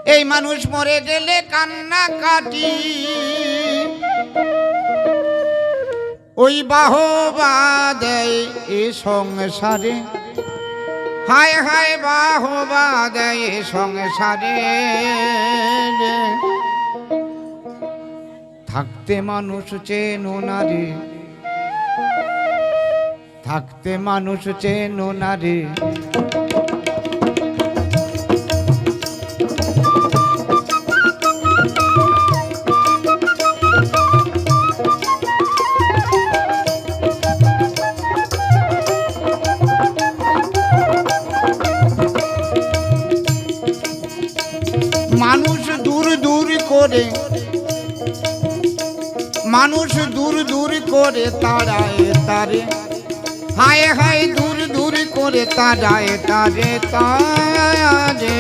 এই মানুষ মরে গেলে কান্না কাটি, ওই বাহবা দেয় এ সংসারে, হায় হায় বাহবা দেয় এ সংসারে। থাকতে মানুষ চেনো না রে, থাকতে মানুষ চেনো না রে। মানুষ দূর দূর করে, মানুষ দূর দূর করে তাড়ায় তারে, হায় হায় দূর দূর করে তাড়ায় তারে তারে।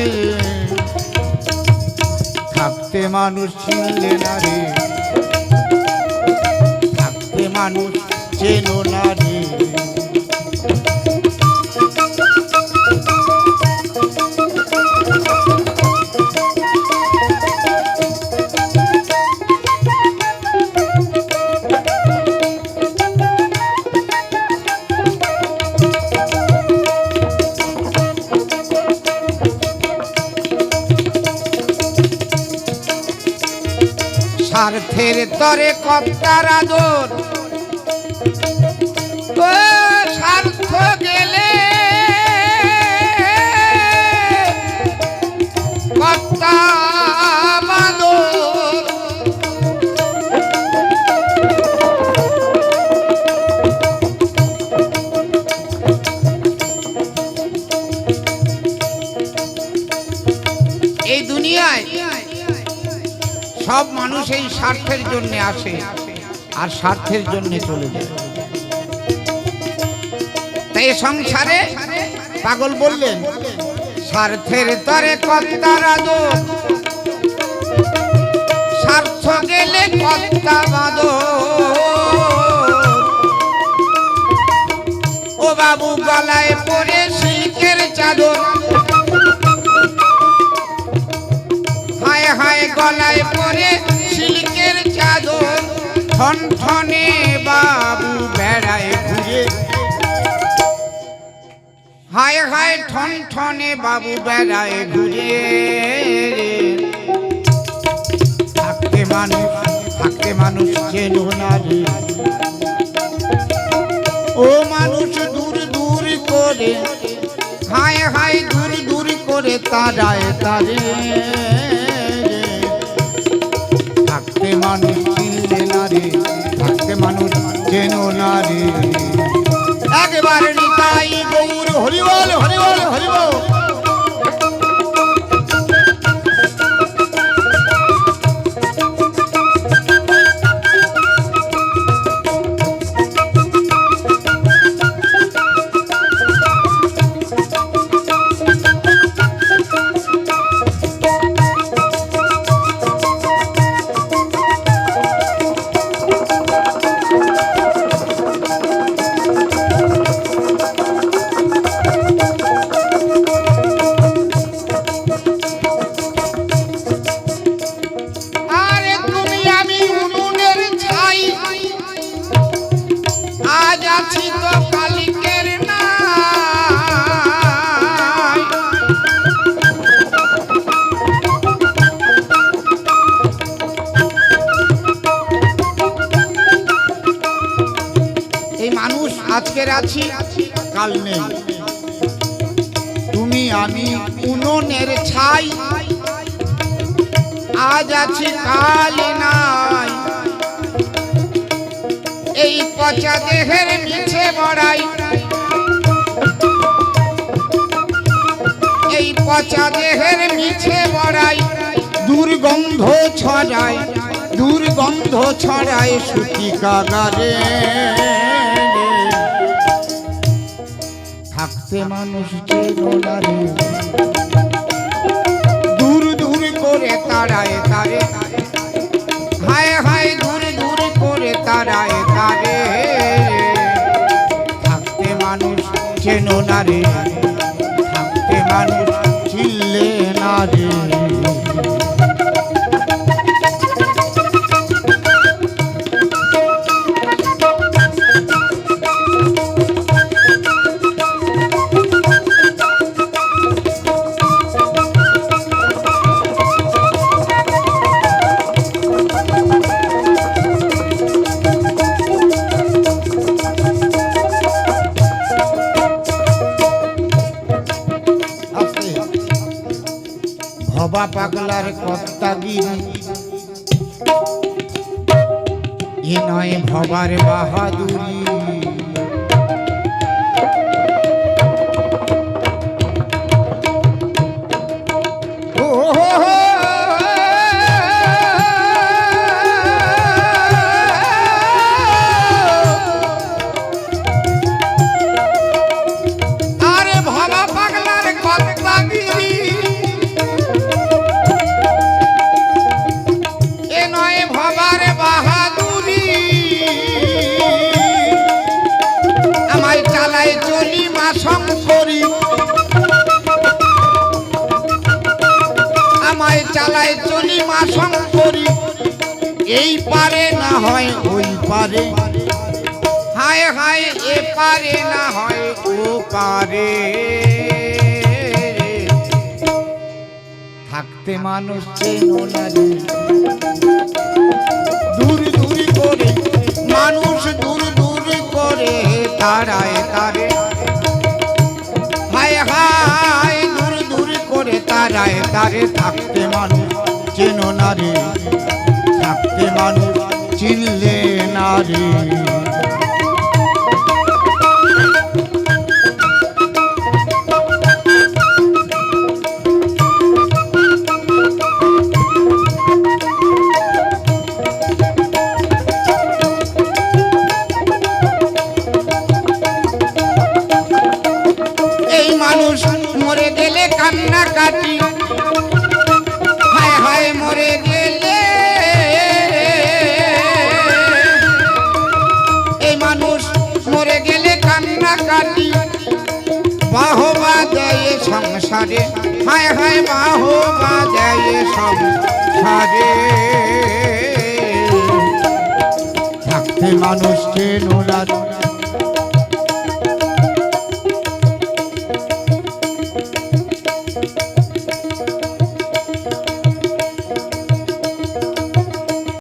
থাকতে মানুষ চিনলে না রে, থাকতে মানুষ চেনো না রে। স্বার্থের তরে কর্তার আদর, স্বার্থ গেলে কর্তা বাদর। এই দুনিয়ায় সব মানুষ এই স্বার্থের জন্য আসে আর স্বার্থের জন্য চলে যায়। তাই সংসারে পাগল বললেন, স্বার্থের তরে কর্তার আদর, স্বার্থ গেলে কর্তা বাদর। ও বাবু গলায় পরে সিল্কের চাদর, হায় হায় গলায় পরে সিল্কের চাদর। ঠন ঠনে বাবু বেড়ায় ঘুরে, হায় হায় ঠন ঠনে বাবু বেড়ায় ঘুরে। থাকতে মানুষ চেনো না রে, ও মানুষ দূর দূর করে, হায় হায় দূর দূর করে তাড়ায় তারে। থাকতে মানুষ চিনলে না রে, থাকতে মানুষ চেনো না রে। একবার নিতাই গৌর হরিবল হরিবল হরিবল। আজকের আছি কাল নেই, তুমি আমি উনুনের ছাই, আজ আছি কাল নাই। এই পচা দেহের মিছে বড়াই, এই পচা দেহের মিছে বড়াই। দুর্গন্ধ ছড়ায়, দুর্গন্ধ ছড়ায় সুতি কাগারে। থাকতে মানুষ চেনো না রে, দূর দূর করে তাড়ায় তারে, হায় হায় দূর দূর করে তাড়ায় তারে। থাকতে মানুষ চেনো না রে, থাকতে মানুষ চিনলে না রে। ভবা পাগলার কর্তাগিরি, এ নয় ভবার বাহাদুরি। ও হো হো, আরে ভবা পাগলার কর্তাগিরি, এ নয় ভবার বাহাদুরি। আমায় চালায় চলি মা শঙ্করী, আমায় চালায় চলি মা শঙ্করী। এই পারে না হয় ওই পারে, হায় হায় এ পারে না হয় ও পারে। থাকতে মানুষ চেনো না রে, দূর দূর করে মানুষ দূর দূর করে তারায় তারে, হায় হায় দূর দূর করে তারায় তারে। থাকতে মানুষ চেনো না রে, থাকতে মানুষ চিনলে না রে। এই মানুষ মরে গেলে কান্না কাটি, হায় হায় মরে গেলে। এই মানুষ মরে গেলে কান্না কাটি, বাহবা দেয় সংসারে, হায় হায় বাহবা দেয় সংসারে। থাকতে মানুষ চেনো না রে,